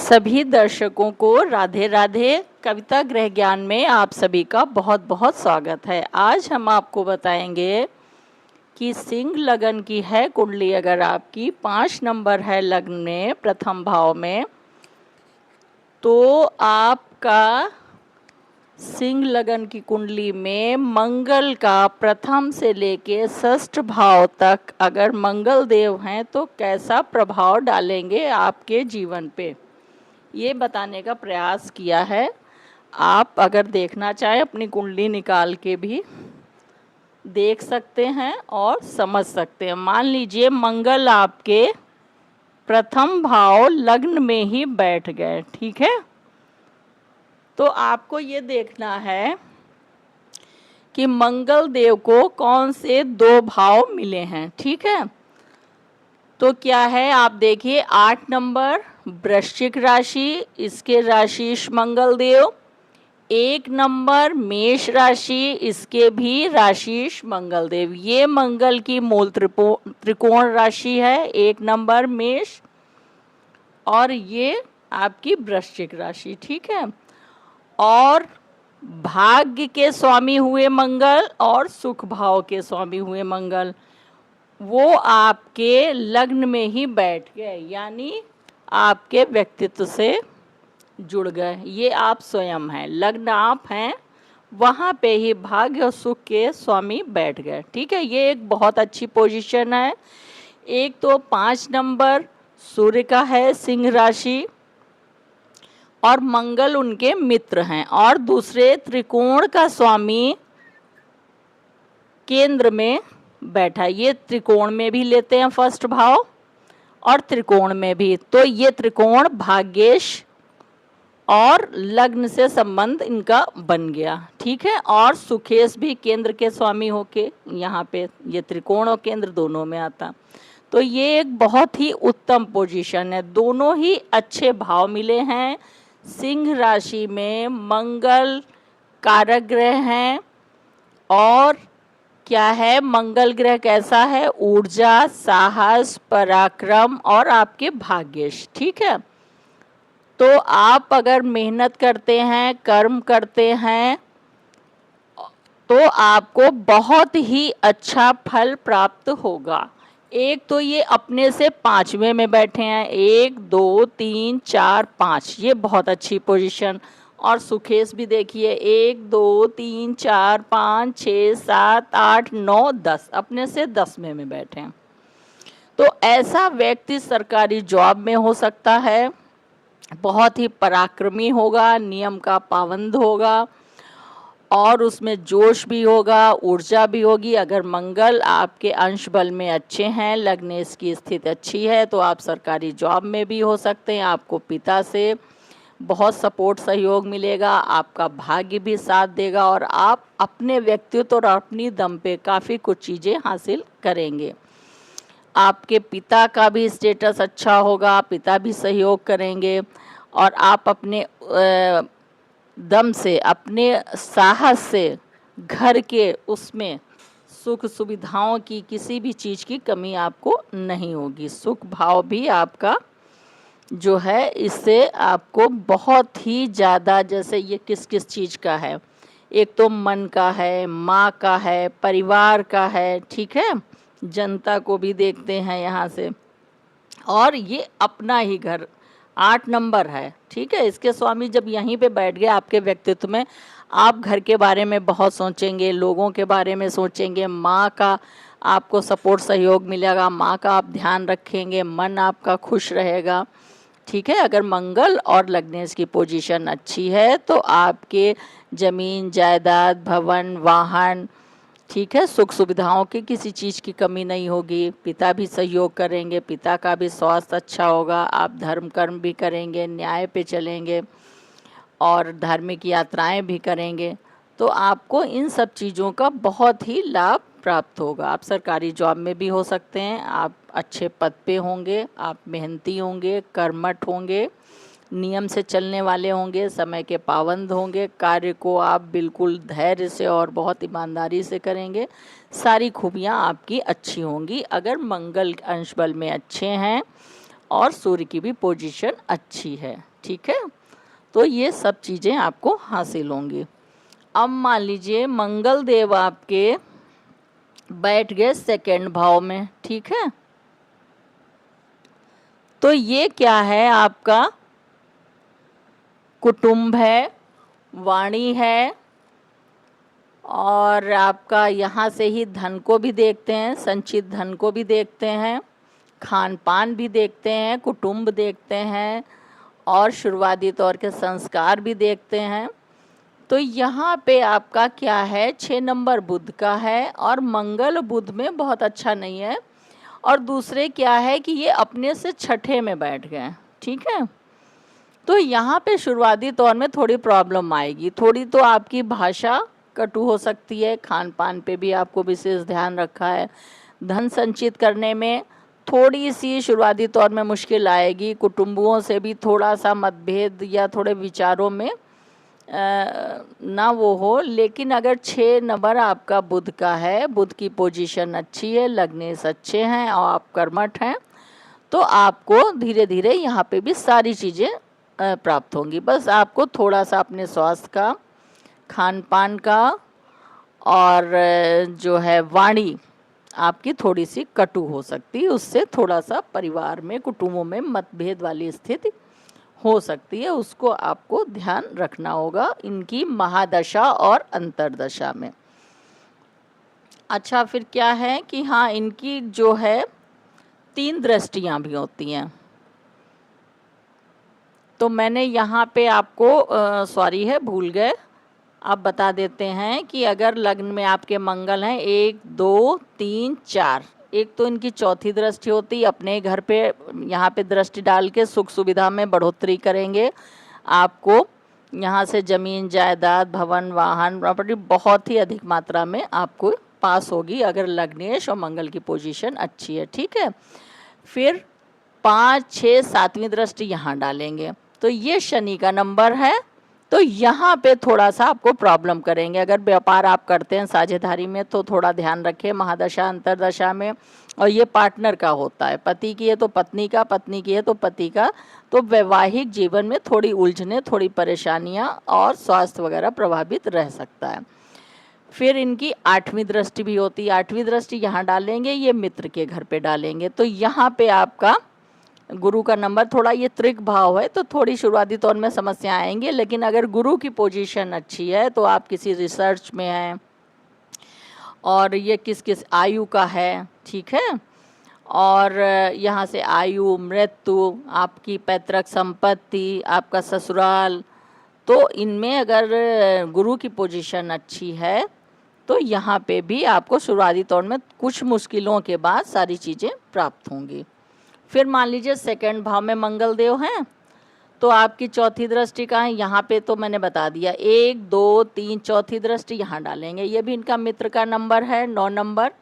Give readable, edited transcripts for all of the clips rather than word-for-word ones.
सभी दर्शकों को राधे राधे। कविता गृह ज्ञान में आप सभी का बहुत बहुत स्वागत है। आज हम आपको बताएंगे कि सिंह लगन की है कुंडली। अगर आपकी 5 नंबर है लग्न में प्रथम भाव में, तो आपका सिंह लगन की कुंडली में मंगल का प्रथम से लेके षष्ठ भाव तक अगर मंगल देव हैं तो कैसा प्रभाव डालेंगे आपके जीवन पे, ये बताने का प्रयास किया है। आप अगर देखना चाहें अपनी कुंडली निकाल के भी देख सकते हैं और समझ सकते हैं। मान लीजिए मंगल आपके प्रथम भाव लग्न में ही बैठ गए, ठीक है, तो आपको ये देखना है कि मंगल देव को कौन से 2 भाव मिले हैं, ठीक है। तो क्या है, आप देखिए 8 नंबर वृश्चिक राशि, इसके राशिश मंगल देव। 1 नंबर मेष राशि, इसके भी राशिश मंगल देव। ये मंगल की मूल त्रिकोण राशि है, 1 नंबर मेष, और ये आपकी वृश्चिक राशि, ठीक है। और भाग्य के स्वामी हुए मंगल और सुख भाव के स्वामी हुए मंगल, वो आपके लग्न में ही बैठ गए, यानी आपके व्यक्तित्व से जुड़ गए। ये आप स्वयं हैं, लग्न आप हैं, वहाँ पे ही भाग्य और सुख के स्वामी बैठ गए, ठीक है। ये एक बहुत अच्छी पोजीशन है। एक तो 5 नंबर सूर्य का है सिंह राशि और मंगल उनके मित्र हैं, और दूसरे त्रिकोण का स्वामी केंद्र में बैठा। ये त्रिकोण में भी लेते हैं फर्स्ट भाव और त्रिकोण में भी, तो ये त्रिकोण भाग्येश और लग्न से संबंध इनका बन गया, ठीक है। और सुखेश भी केंद्र के स्वामी होके यहाँ पे ये त्रिकोण और केंद्र दोनों में आता, तो ये एक बहुत ही उत्तम पोजीशन है। दोनों ही अच्छे भाव मिले हैं। सिंह राशि में मंगल कारक ग्रह हैं, और क्या है, मंगल ग्रह कैसा है, ऊर्जा, साहस, पराक्रम और आपके भाग्येश, ठीक है। तो आप अगर मेहनत करते हैं, कर्म करते हैं, तो आपको बहुत ही अच्छा फल प्राप्त होगा। एक तो ये अपने से 5वें में बैठे हैं, 1 2 3 4 5, ये बहुत अच्छी पोजीशन। और सुखेश भी देखिए 1 2 3 4 5 6 7 8 9 10, अपने से 10वें में बैठे हैं। तो ऐसा व्यक्ति सरकारी जॉब में हो सकता है, बहुत ही पराक्रमी होगा, नियम का पाबंद होगा, और उसमें जोश भी होगा, ऊर्जा भी होगी। अगर मंगल आपके अंश बल में अच्छे हैं, लग्नेश की स्थिति अच्छी है, तो आप सरकारी जॉब में भी हो सकते हैं। आपको पिता से बहुत सपोर्ट सहयोग मिलेगा, आपका भाग्य भी साथ देगा, और आप अपने व्यक्तित्व और अपनी दम पे काफ़ी कुछ चीज़ें हासिल करेंगे। आपके पिता का भी स्टेटस अच्छा होगा, पिता भी सहयोग करेंगे, और आप अपने दम से, अपने साहस से घर के उसमें सुख सुविधाओं की, किसी भी चीज़ की कमी आपको नहीं होगी। सुख भाव भी आपका जो है, इससे आपको बहुत ही ज़्यादा, जैसे ये किस किस चीज़ का है, एक तो मन का है, माँ का है, परिवार का है, ठीक है, जनता को भी देखते हैं यहाँ से, और ये अपना ही घर 8 नंबर है, ठीक है। इसके स्वामी जब यहीं पे बैठ गए आपके व्यक्तित्व में, आप घर के बारे में बहुत सोचेंगे, लोगों के बारे में सोचेंगे, माँ का आपको सपोर्ट सहयोग मिलेगा, माँ का आप ध्यान रखेंगे, मन आपका खुश रहेगा, ठीक है। अगर मंगल और लग्नेश की पोजीशन अच्छी है तो आपके ज़मीन जायदाद, भवन, वाहन, ठीक है, सुख सुविधाओं की किसी चीज़ की कमी नहीं होगी। पिता भी सहयोग करेंगे, पिता का भी स्वास्थ्य अच्छा होगा, आप धर्म कर्म भी करेंगे, न्याय पे चलेंगे और धार्मिक यात्राएं भी करेंगे, तो आपको इन सब चीज़ों का बहुत ही लाभ प्राप्त होगा। आप सरकारी जॉब में भी हो सकते हैं, आप अच्छे पद पे होंगे, आप मेहनती होंगे, कर्मठ होंगे, नियम से चलने वाले होंगे, समय के पाबंद होंगे, कार्य को आप बिल्कुल धैर्य से और बहुत ईमानदारी से करेंगे। सारी खूबियाँ आपकी अच्छी होंगी अगर मंगल अंश बल में अच्छे हैं और सूर्य की भी पोजीशन अच्छी है। ठीक है, तो ये सब चीज़ें आपको हासिल होंगी। अब मान लीजिए मंगल देव आपके बैठ गए सेकंड भाव में, ठीक है, तो ये क्या है, आपका कुटुंब है, वाणी है, और आपका यहाँ से ही धन को भी देखते हैं, संचित धन को भी देखते हैं, खान पान भी देखते हैं, कुटुंब देखते हैं, और शुरुआती तौर के संस्कार भी देखते हैं। तो यहाँ पे आपका क्या है, 6 नंबर बुध का है, और मंगल बुध में बहुत अच्छा नहीं है, और दूसरे क्या है कि ये अपने से छठे में बैठ गए, ठीक है। तो यहाँ पे शुरुआती तौर में थोड़ी प्रॉब्लम आएगी, थोड़ी तो आपकी भाषा कटु हो सकती है, खान पान पे भी आपको विशेष ध्यान रखा है, धन संचित करने में थोड़ी सी शुरुआती तौर में मुश्किल आएगी, कुटुंबों से भी थोड़ा सा मतभेद या थोड़े विचारों में ना वो हो। लेकिन अगर 6 नंबर आपका बुध का है, बुध की पोजीशन अच्छी है, लग्नेश अच्छे हैं और आप कर्मठ हैं, तो आपको धीरे धीरे यहाँ पे भी सारी चीज़ें प्राप्त होंगी। बस आपको थोड़ा सा अपने स्वास्थ्य का, खान पान का, और जो है वाणी आपकी थोड़ी सी कटु हो सकती है, उससे थोड़ा सा परिवार में, कुटुंबों में मतभेद वाली स्थिति हो सकती है, उसको आपको ध्यान रखना होगा इनकी महादशा और अंतरदशा में। अच्छा, फिर क्या है कि हाँ, इनकी जो है 3 दृष्टियां भी होती हैं। तो मैंने यहाँ पे आपको सॉरी है, भूल गए, आप बता देते हैं कि अगर लग्न में आपके मंगल हैं 1 2 3 4, एक तो इनकी चौथी दृष्टि होती, अपने घर पे यहाँ पे दृष्टि डाल के सुख सुविधा में बढ़ोतरी करेंगे। आपको यहाँ से जमीन जायदाद, भवन, वाहन, प्रॉपर्टी बहुत ही अधिक मात्रा में आपको पास होगी अगर लग्नेश और मंगल की पोजीशन अच्छी है, ठीक है। फिर 5 6 7वीं दृष्टि यहाँ डालेंगे, तो ये शनि का नंबर है, तो यहाँ पे थोड़ा सा आपको प्रॉब्लम करेंगे। अगर व्यापार आप करते हैं साझेदारी में तो थोड़ा ध्यान रखें महादशा अंतरदशा में। और ये पार्टनर का होता है, पति की है तो पत्नी का, पत्नी की है तो पति का, तो वैवाहिक जीवन में थोड़ी उलझने, थोड़ी परेशानियाँ और स्वास्थ्य वगैरह प्रभावित रह सकता है। फिर इनकी 8वीं दृष्टि भी होती है, 8वीं दृष्टि यहाँ डालेंगे, ये मित्र के घर पे डालेंगे, तो यहाँ पे आपका गुरु का नंबर थोड़ा, ये त्रिक भाव है तो थोड़ी शुरुआती तौर में समस्या आएंगी, लेकिन अगर गुरु की पोजीशन अच्छी है तो आप किसी रिसर्च में हैं, और ये किस किस आयु का है, ठीक है, और यहाँ से आयु, मृत्यु, आपकी पैतृक संपत्ति, आपका ससुराल, तो इनमें अगर गुरु की पोजीशन अच्छी है तो यहाँ पे भी आपको शुरुआती तौर में कुछ मुश्किलों के बाद सारी चीज़ें प्राप्त होंगी। फिर मान लीजिए सेकंड भाव में मंगल देव हैं, तो आपकी चौथी दृष्टि का है, यहाँ पे तो मैंने बता दिया 1 2 3 चौथी दृष्टि यहाँ डालेंगे, ये भी इनका मित्र का नंबर है 9 नंबर,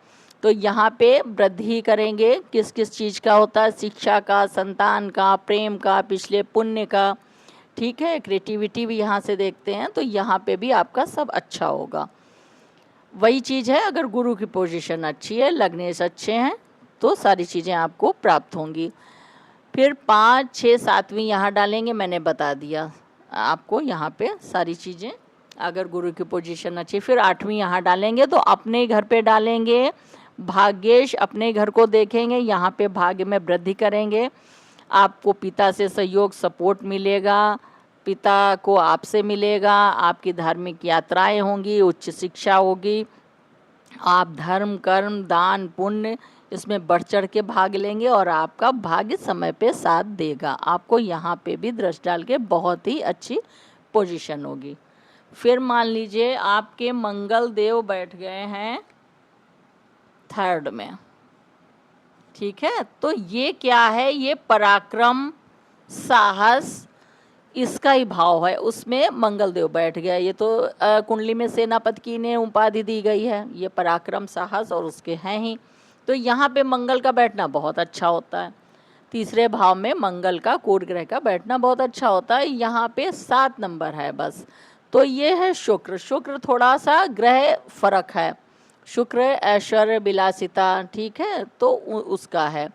तो यहाँ पे वृद्धि करेंगे। किस किस चीज़ का होता है, शिक्षा का, संतान का, प्रेम का, पिछले पुण्य का, ठीक है, क्रिएटिविटी भी यहाँ से देखते हैं, तो यहाँ पे भी आपका सब अच्छा होगा। वही चीज़ है, अगर गुरु की पोजीशन अच्छी है, लग्नेश अच्छे हैं, तो सारी चीज़ें आपको प्राप्त होंगी। फिर 5 6 7वीं यहाँ डालेंगे, मैंने बता दिया आपको, यहाँ पे सारी चीज़ें अगर गुरु की पोजीशन अच्छी। फिर 8वीं यहाँ डालेंगे, तो अपने घर पे डालेंगे, भाग्येश अपने घर को देखेंगे, यहाँ पे भाग्य में वृद्धि करेंगे, आपको पिता से सहयोग, सपोर्ट मिलेगा, पिता को आपसे मिलेगा, आपकी धार्मिक यात्राएं होंगी, उच्च शिक्षा होगी, आप धर्म, कर्म, दान, पुण्य इसमें बढ़ चढ़ के भाग लेंगे, और आपका भाग्य समय पे साथ देगा। आपको यहाँ पे भी दृष्टि डाल के बहुत ही अच्छी पोजीशन होगी। फिर मान लीजिए आपके मंगल देव बैठ गए हैं 3rd में, ठीक है, तो ये क्या है, ये पराक्रम, साहस, इसका ही भाव है, उसमें मंगल देव बैठ गया। ये तो कुंडली में सेनापति की ने उपाधि दी गई है, ये पराक्रम, साहस और उसके हैं ही, तो यहाँ पे मंगल का बैठना बहुत अच्छा होता है। 3रे भाव में मंगल का, कोर ग्रह का बैठना बहुत अच्छा होता है। यहाँ पे 7 नंबर है बस, तो ये है शुक्र। शुक्र थोड़ा सा ग्रह फर्क है, शुक्र ऐश्वर्य, विलासिता, ठीक है, तो उसका है,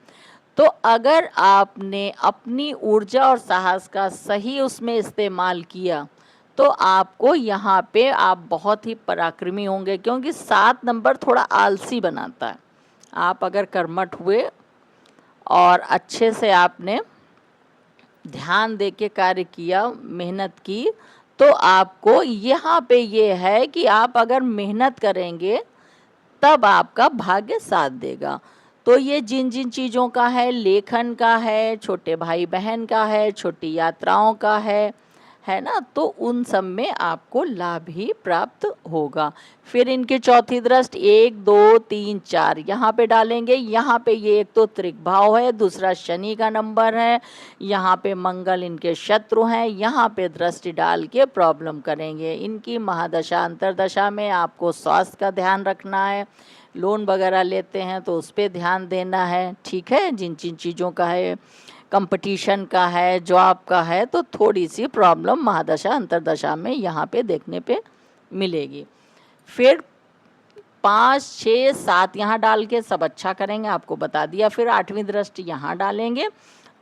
तो अगर आपने अपनी ऊर्जा और साहस का सही उसमें इस्तेमाल किया तो आपको यहाँ पे आप बहुत ही पराक्रमी होंगे, क्योंकि 7 नंबर थोड़ा आलसी बनाता है। आप अगर कर्मठ हुए और अच्छे से आपने ध्यान दे के कार्य किया, मेहनत की, तो आपको यहाँ पे ये है कि आप अगर मेहनत करेंगे तब आपका भाग्य साथ देगा। तो ये जिन जिन चीज़ों का है, लेखन का है, छोटे भाई बहन का है, छोटी यात्राओं का है ना, तो उन सब में आपको लाभ ही प्राप्त होगा। फिर इनकी चौथी दृष्टि 1 2 3 4 यहाँ पे डालेंगे। यहाँ पे ये एक तो त्रिक भाव है, दूसरा शनि का नंबर है, यहाँ पे मंगल इनके शत्रु हैं, यहाँ पे दृष्टि डाल के प्रॉब्लम करेंगे। इनकी महादशा अंतरदशा में आपको स्वास्थ्य का ध्यान रखना है, लोन वगैरह लेते हैं तो उस पर ध्यान देना है, ठीक है। जिन जिन चीज़ों का है, कंपटीशन का है, जॉब का है, तो थोड़ी सी प्रॉब्लम महादशा अंतरदशा में यहाँ पे देखने पे मिलेगी। फिर 5 6 7 यहाँ डाल के सब अच्छा करेंगे, आपको बता दिया। फिर 8वीं दृष्टि यहाँ डालेंगे,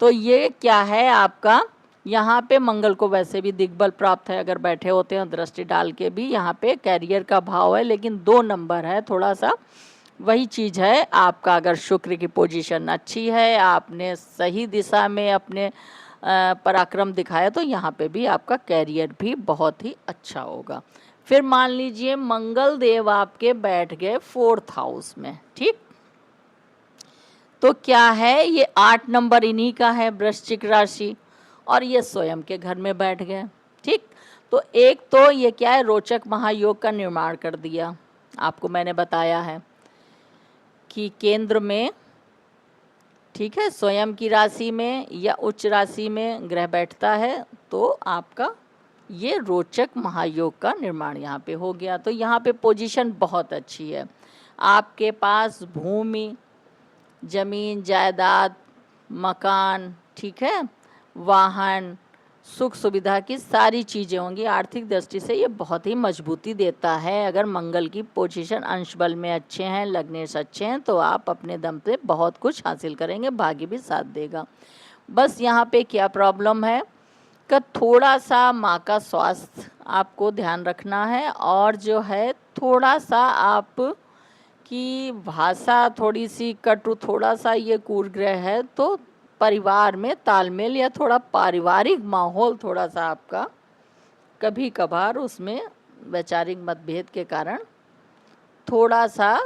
तो ये क्या है आपका, यहाँ पे मंगल को वैसे भी दिग्बल प्राप्त है, अगर बैठे होते हैं दृष्टि डाल के भी। यहाँ पे कैरियर का भाव है, लेकिन 2 नंबर है, थोड़ा सा वही चीज़ है आपका। अगर शुक्र की पोजीशन अच्छी है, आपने सही दिशा में अपने पराक्रम दिखाया, तो यहाँ पे भी आपका कैरियर भी बहुत ही अच्छा होगा। फिर मान लीजिए मंगल देव आपके बैठ गए 4th हाउस में, ठीक। तो क्या है, ये 8 नंबर इन्हीं का है, वृश्चिक राशि, और ये स्वयं के घर में बैठ गए, ठीक। तो एक तो ये क्या है, रोचक महायोग का निर्माण कर दिया। आपको मैंने बताया है कि केंद्र में, ठीक है, स्वयं की राशि में या उच्च राशि में ग्रह बैठता है, तो आपका ये रोचक महायोग का निर्माण यहाँ पे हो गया। तो यहाँ पे पोजीशन बहुत अच्छी है, आपके पास भूमि, जमीन जायदाद, मकान, ठीक है, वाहन, सुख सुविधा की सारी चीज़ें होंगी। आर्थिक दृष्टि से ये बहुत ही मजबूती देता है। अगर मंगल की पोजीशन अंश बल में अच्छे हैं, लग्नेश अच्छे हैं, तो आप अपने दम पे बहुत कुछ हासिल करेंगे, भाग्य भी साथ देगा। बस यहाँ पे क्या प्रॉब्लम है कि थोड़ा सा माँ का स्वास्थ्य आपको ध्यान रखना है, और जो है थोड़ा सा आप की भाषा थोड़ी सी कटु, थोड़ा सा ये कुग्रह है, तो परिवार में तालमेल या थोड़ा पारिवारिक माहौल थोड़ा सा आपका कभी कभार उसमें वैचारिक मतभेद के कारण थोड़ा सा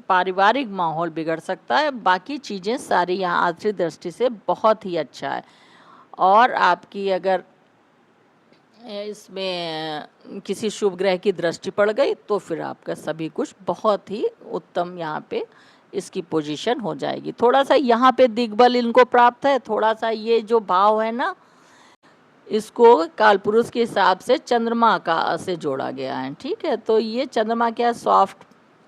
पारिवारिक माहौल बिगड़ सकता है। बाकी चीज़ें सारी यहाँ आर्थिक दृष्टि से बहुत ही अच्छा है। और आपकी अगर इसमें किसी शुभ ग्रह की दृष्टि पड़ गई तो फिर आपका सभी कुछ बहुत ही उत्तम यहाँ पे इसकी पोजीशन हो जाएगी। थोड़ा सा यहाँ पे दिग्बल इनको प्राप्त है, थोड़ा सा ये जो भाव है ना, इसको कालपुरुष के हिसाब से चंद्रमा का से जोड़ा गया है, ठीक है। तो ये चंद्रमा क्या सॉफ्ट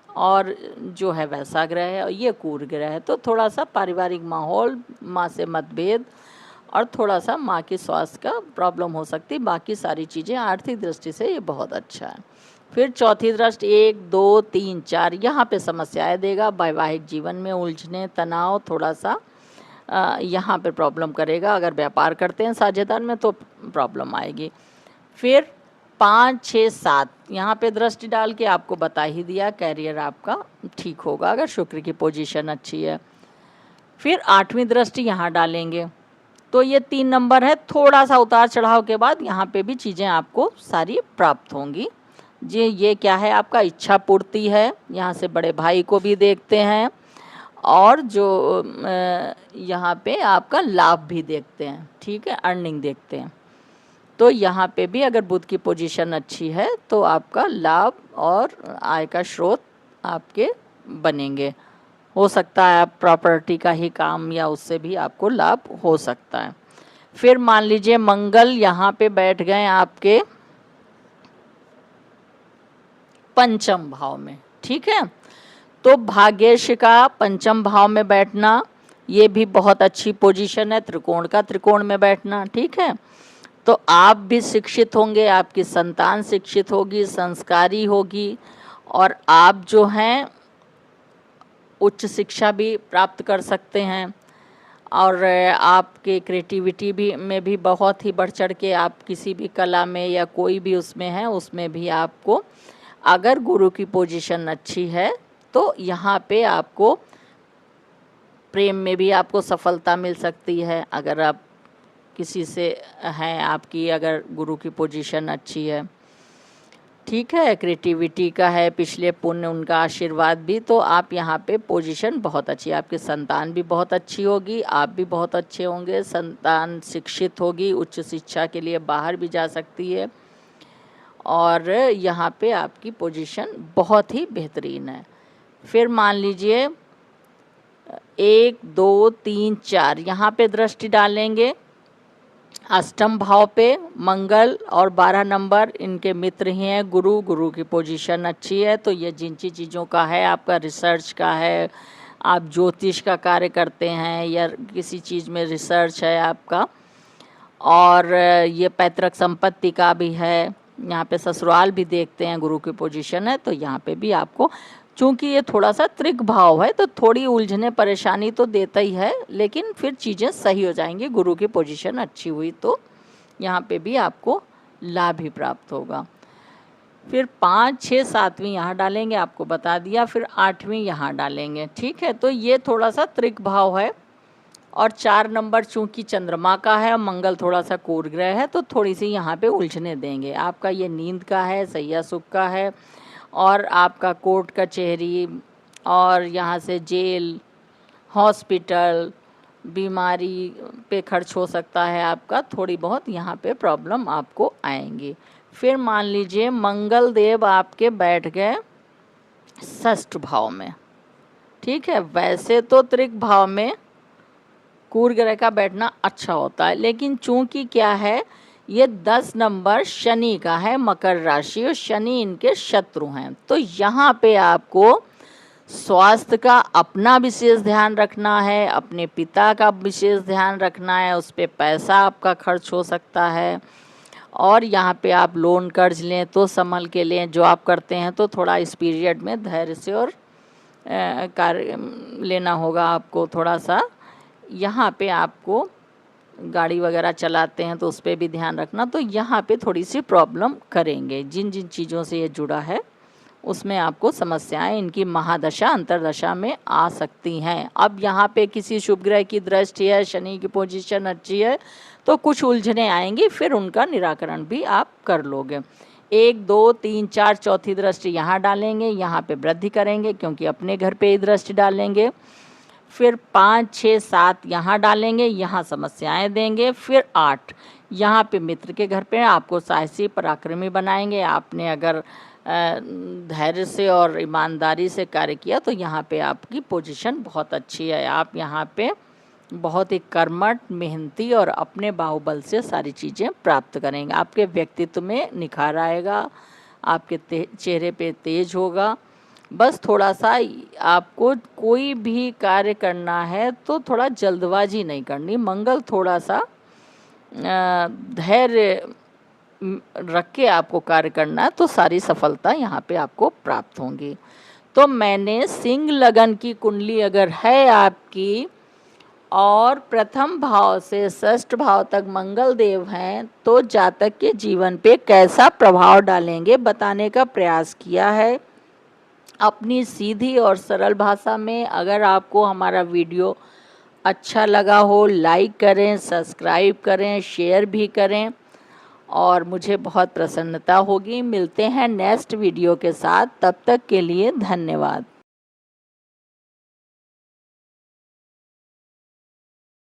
और जो है वैसा ग्रह है, और ये कूर ग्रह है, तो थोड़ा सा पारिवारिक माहौल, माँ से मतभेद, और थोड़ा सा माँ की स्वास्थ्य का प्रॉब्लम हो सकती है। बाकी सारी चीज़ें आर्थिक दृष्टि से ये बहुत अच्छा है। फिर चौथी दृष्टि 1 2 3 4 यहाँ पे समस्याएं देगा। वैवाहिक जीवन में उलझने, तनाव थोड़ा सा यहाँ पे प्रॉब्लम करेगा। अगर व्यापार करते हैं साझेदार में तो प्रॉब्लम आएगी। फिर 5 6 7 यहाँ पे दृष्टि डाल के आपको बता ही दिया, कैरियर आपका ठीक होगा अगर शुक्र की पोजीशन अच्छी है। फिर 8वीं दृष्टि यहाँ डालेंगे, तो ये 3 नंबर है। थोड़ा सा उतार चढ़ाव के बाद यहाँ पे भी चीज़ें आपको सारी प्राप्त होंगी। जी, ये क्या है आपका इच्छा पूर्ति है। यहाँ से बड़े भाई को भी देखते हैं, और जो यहाँ पे आपका लाभ भी देखते हैं, ठीक है, अर्निंग देखते हैं। तो यहाँ पे भी अगर बुध की पोजीशन अच्छी है तो आपका लाभ और आय का स्रोत आपके बनेंगे। हो सकता है आप प्रॉपर्टी का ही काम, या उससे भी आपको लाभ हो सकता है। फिर मान लीजिए मंगल यहाँ पे बैठ गए आपके पंचम भाव में, ठीक है। तो भाग्येश का पंचम भाव में बैठना ये भी बहुत अच्छी पोजीशन है। त्रिकोण का त्रिकोण में बैठना, ठीक है। तो आप भी शिक्षित होंगे, आपकी संतान शिक्षित होगी, संस्कारी होगी, और आप जो हैं उच्च शिक्षा भी प्राप्त कर सकते हैं। और आपके क्रिएटिविटी भी में भी बहुत ही बढ़ चढ़ के आप किसी भी कला में या कोई भी उसमें है, उसमें भी आपको अगर गुरु की पोजीशन अच्छी है तो यहाँ पे आपको प्रेम में भी आपको सफलता मिल सकती है। अगर आप किसी से हैं, आपकी अगर गुरु की पोजीशन अच्छी है, ठीक है, क्रिएटिविटी का है, पिछले पुण्य उनका आशीर्वाद भी, तो आप यहाँ पे पोजीशन बहुत अच्छी है। आपकी संतान भी बहुत अच्छी होगी, आप भी बहुत अच्छे होंगे, संतान शिक्षित होगी, उच्च शिक्षा के लिए बाहर भी जा सकती है और यहाँ पे आपकी पोजीशन बहुत ही बेहतरीन है। फिर मान लीजिए 1 2 3 4 यहाँ पे दृष्टि डालेंगे अष्टम भाव पे मंगल और 12 नंबर इनके मित्र ही हैं। गुरु की पोजीशन अच्छी है, तो ये जिन चीज़ों का है, आपका रिसर्च का है, आप ज्योतिष का कार्य करते हैं या किसी चीज़ में रिसर्च है आपका, और ये पैतृक संपत्ति का भी है, यहाँ पे ससुराल भी देखते हैं, गुरु की पोजीशन है, तो यहाँ पे भी आपको, चूँकि ये थोड़ा सा त्रिक भाव है तो थोड़ी उलझने परेशानी तो देता ही है, लेकिन फिर चीज़ें सही हो जाएंगी। गुरु की पोजीशन अच्छी हुई तो यहाँ पे भी आपको लाभ ही प्राप्त होगा। फिर 5 6 7वीं यहाँ डालेंगे, आपको बता दिया। फिर 8वीं यहाँ डालेंगे, ठीक है। तो ये थोड़ा सा त्रिक भाव है। और 4 नंबर चूँकि चंद्रमा का है, मंगल थोड़ा सा कोर ग्रह है, तो थोड़ी सी यहाँ पे उलझने देंगे। आपका ये नींद का है, सैया सुख का है, और आपका कोर्ट कचहरी और यहाँ से जेल, हॉस्पिटल, बीमारी पे खर्च हो सकता है आपका, थोड़ी बहुत यहाँ पे प्रॉब्लम आपको आएंगी। फिर मान लीजिए मंगल देव आपके बैठ गए षष्ठ भाव में, ठीक है। वैसे तो त्रिक भाव में कुर ग्रह का बैठना अच्छा होता है, लेकिन चूंकि क्या है, ये 10 नंबर शनि का है, मकर राशि, और शनि इनके शत्रु हैं, तो यहाँ पे आपको स्वास्थ्य का अपना विशेष ध्यान रखना है, अपने पिता का विशेष ध्यान रखना है, उस पर पैसा आपका खर्च हो सकता है। और यहाँ पे आप लोन कर्ज लें तो संभल के लें, जो आप करते हैं तो थोड़ा इस पीरियड में धैर्य से और कार्य लेना होगा आपको थोड़ा सा। यहाँ पे आपको गाड़ी वगैरह चलाते हैं तो उस पर भी ध्यान रखना, तो यहाँ पे थोड़ी सी प्रॉब्लम करेंगे। जिन जिन चीज़ों से ये जुड़ा है उसमें आपको समस्याएं इनकी महादशा अंतरदशा में आ सकती हैं। अब यहाँ पे किसी शुभ ग्रह की दृष्टि है, शनि की पोजीशन अच्छी है, तो कुछ उलझने आएंगी, फिर उनका निराकरण भी आप कर लोगे। 1 2 3 4 चौथी दृष्टि यहाँ डालेंगे, यहाँ पे वृद्धि करेंगे क्योंकि अपने घर पे ही दृष्टि डालेंगे। फिर 5 6 7 यहाँ डालेंगे, यहाँ समस्याएं देंगे। फिर 8 यहाँ पे मित्र के घर पे आपको साहसी पराक्रमी बनाएंगे। आपने अगर धैर्य से और ईमानदारी से कार्य किया तो यहाँ पे आपकी पोजीशन बहुत अच्छी है। आप यहाँ पे बहुत ही कर्मठ, मेहनती और अपने बाहुबल से सारी चीज़ें प्राप्त करेंगे। आपके व्यक्तित्व में निखार आएगा, आपके चेहरे पे तेज होगा। बस थोड़ा सा आपको कोई भी कार्य करना है तो थोड़ा जल्दबाजी नहीं करनी। मंगल थोड़ा सा धैर्य रख के आपको कार्य करना है, तो सारी सफलता यहाँ पे आपको प्राप्त होंगी। तो मैंने सिंह लगन की कुंडली अगर है आपकी और प्रथम भाव से षष्ठ भाव तक मंगल देव हैं, तो जातक के जीवन पे कैसा प्रभाव डालेंगे बताने का प्रयास किया है अपनी सीधी और सरल भाषा में। अगर आपको हमारा वीडियो अच्छा लगा हो, लाइक करें, सब्सक्राइब करें, शेयर भी करें, और मुझे बहुत प्रसन्नता होगी। मिलते हैं नेक्स्ट वीडियो के साथ, तब तक के लिए धन्यवाद।